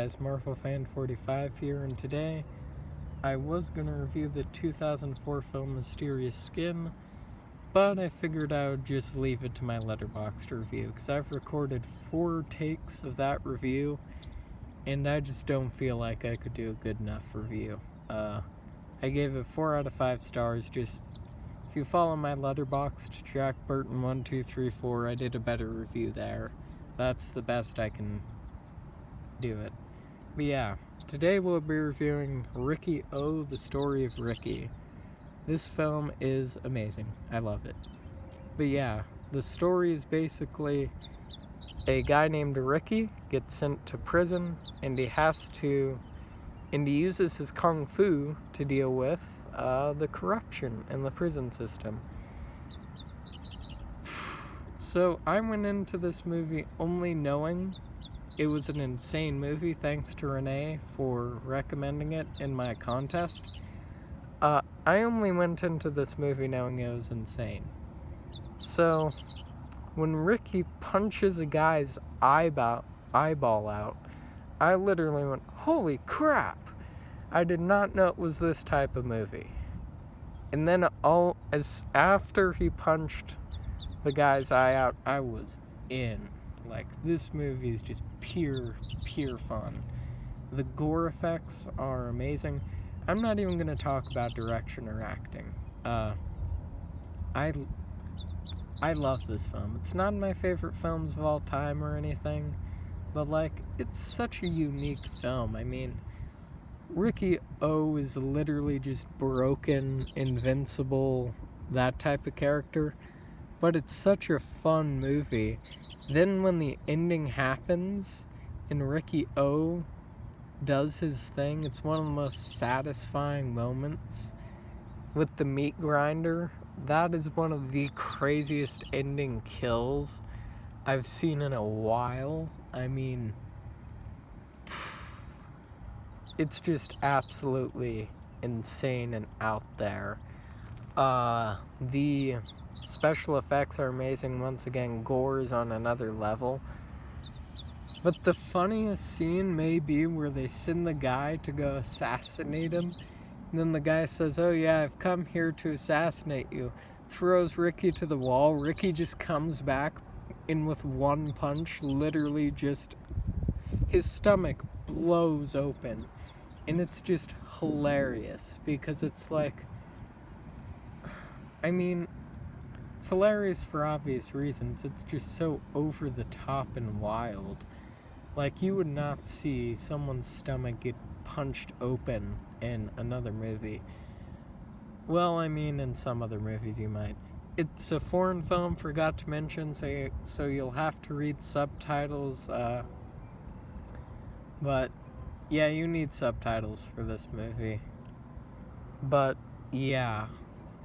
guys, Marvel Fan 45 here, and today I was going to review the 2004 film Mysterious Skin, but I figured I would just leave it to my Letterboxd review, because I've recorded 4 takes of that review, and I just don't feel like I could do a good enough review. I gave it 4 out of 5 stars. Just, if you follow my Letterboxd, Jack Burton 1234, I did a better review there. That's the best I can do it. But yeah, today we'll be reviewing Riki, the story of Riki. This film is amazing. I love it. But yeah, the story is basically a guy named Riki gets sent to prison, and he uses his kung fu to deal with the corruption in the prison system. So I went into this movie only knowing it was an insane movie, thanks to Renee for recommending it in my contest. I only went into this movie knowing it was insane. So when Riki punches a guy's eyeball out, I literally went, holy crap! I did not know it was this type of movie. And then after he punched the guy's eye out, I was in. Like, this movie is just pure fun. The gore effects are amazing. I'm not even going to talk about direction or acting. I love this film. It's not my favorite films of all time or anything, but like, it's such a unique film. I mean, Riki is literally just broken, invincible, that type of character, but it's such a fun movie. Then when the ending happens and Riki does his thing, it's one of the most satisfying moments with the meat grinder. That is one of the craziest ending kills I've seen in a while. I mean, it's just absolutely insane and out there. The special effects are amazing. Once again, gore is on another level. But the funniest scene may be where they send the guy to go assassinate him. And then the guy says, oh yeah, I've come here to assassinate you. Throws Riki to the wall. Riki just comes back in with one punch. Literally just, his stomach blows open. And it's just hilarious because it's like, I mean, it's hilarious for obvious reasons. It's just so over the top and wild. Like, you would not see someone's stomach get punched open in another movie. Well, I mean, in some other movies you might. It's a foreign film, forgot to mention, so you'll have to read subtitles. But yeah, you need subtitles for this movie. But yeah,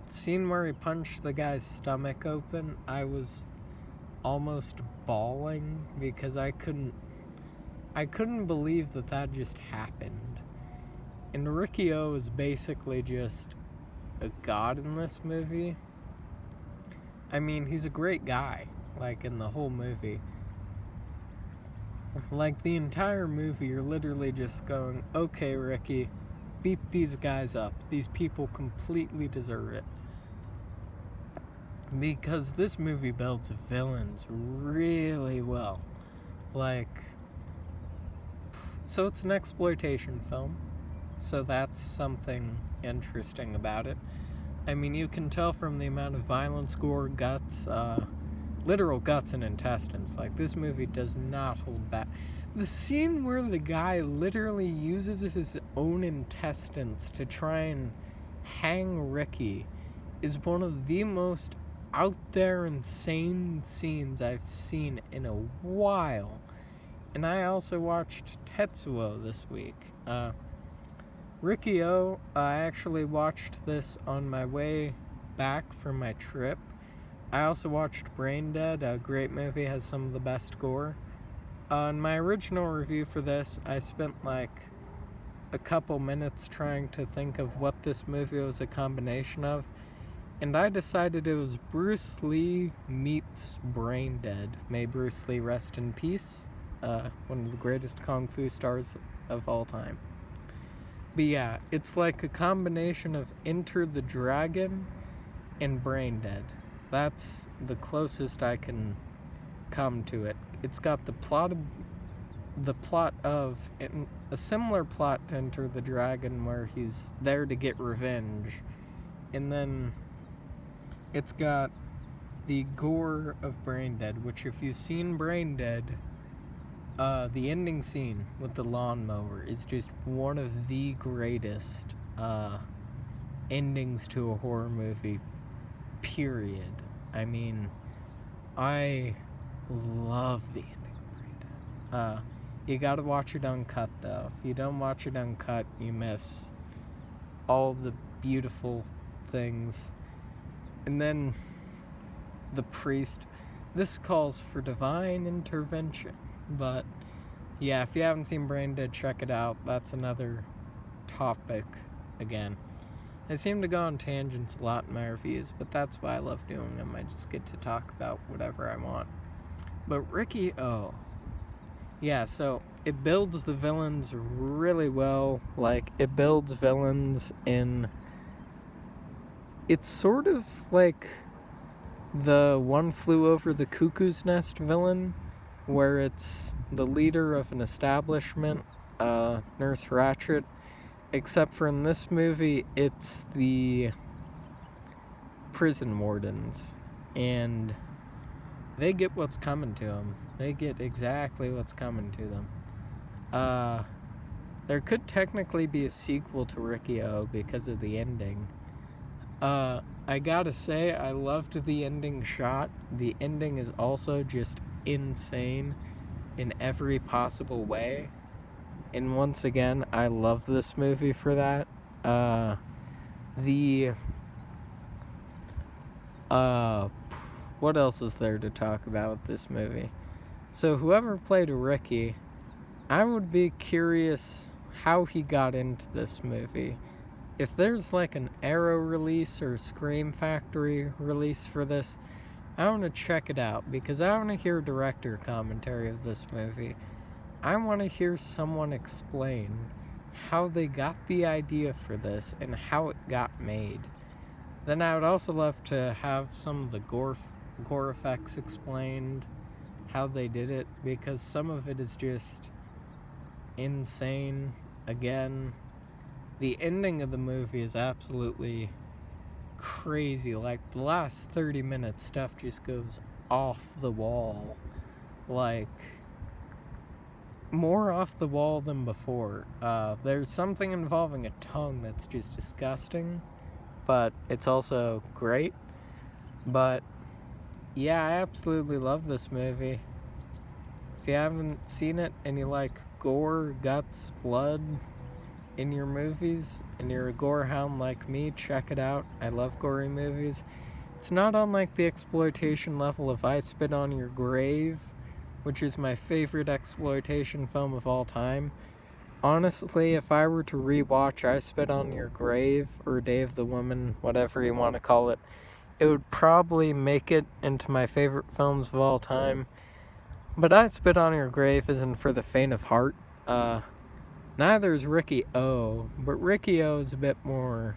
the scene where he punched the guy's stomach open, I was almost bawling because I couldn't believe that just happened. And Riki is basically just a god in this movie. I mean, he's a great guy, like, in the whole movie. Like, the entire movie, you're literally just going, okay, Riki, beat these guys up. These people completely deserve it. Because this movie builds villains really well. Like, so it's an exploitation film. So that's something interesting about it. I mean, you can tell from the amount of violence, gore, guts, literal guts and intestines. Like, this movie does not hold back. The scene where the guy literally uses his own intestines to try and hang Riki is one of the most out there insane scenes I've seen in a while. And I also watched Tetsuo this week. Riki, I actually watched this on my way back from my trip. I also watched Brain Dead, a great movie, has some of the best gore. In my original review for this, I spent like a couple minutes trying to think of what this movie was a combination of, and I decided it was Bruce Lee meets Brain Dead. May Bruce Lee rest in peace. one of the greatest kung fu stars of all time. But yeah, it's like a combination of Enter the Dragon and Brain Dead. That's the closest I can come to it. It's got the plot of a similar plot to Enter the Dragon, where he's there to get revenge, and then it's got the gore of Brain Dead, which, if you've seen Brain Dead, the ending scene with the lawnmower is just one of the greatest endings to a horror movie, period. I mean, I love the ending of Brain Dead. You gotta watch it uncut, though. If you don't watch it uncut, you miss all the beautiful things. And then the priest. This calls for divine intervention. But yeah, if you haven't seen Brain Dead, check it out. That's another topic again. I seem to go on tangents a lot in my reviews, but that's why I love doing them. I just get to talk about whatever I want. But Riki, yeah, so it builds the villains really well. Like, it builds villains in... It's sort of like the One Flew Over the Cuckoo's Nest villain, where it's the leader of an establishment, Nurse Ratched, except for in this movie, it's the prison wardens, and they get what's coming to them. They get exactly what's coming to them. There could technically be a sequel to Riki-Oh because of the ending. I gotta say, I loved the ending shot. The ending is also just insane in every possible way. And once again, I love this movie for that. What else is there to talk about with this movie? So whoever played Riki, I would be curious how he got into this movie. If there's like an Arrow release or Scream Factory release for this, I want to check it out, because I want to hear director commentary of this movie. I want to hear someone explain how they got the idea for this and how it got made. Then I would also love to have some of the gore effects explained, how they did it, because some of it is just insane. Again, the ending of the movie is absolutely crazy. Like, the last 30 minutes, stuff just goes off the wall. Like, more off the wall than before. There's something involving a tongue that's just disgusting, but it's also great. But yeah, I absolutely love this movie. If you haven't seen it and you like gore, guts, blood in your movies, and you're a gore hound like me, check it out. I love gory movies. It's not on like the exploitation level of I Spit on Your Grave, which is my favorite exploitation film of all time. Honestly, if I were to rewatch I Spit on Your Grave, or Day of the Woman, whatever you want to call it, it would probably make it into my favorite films of all time. But I Spit on Your Grave isn't for the faint of heart. Neither is Riki-Oh, but Riki-Oh is a bit more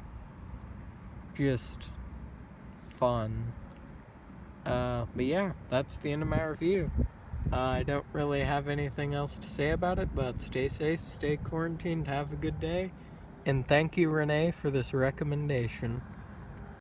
just fun. But yeah, that's the end of my review. I don't really have anything else to say about it, but stay safe, stay quarantined, have a good day, and thank you, Renee, for this recommendation.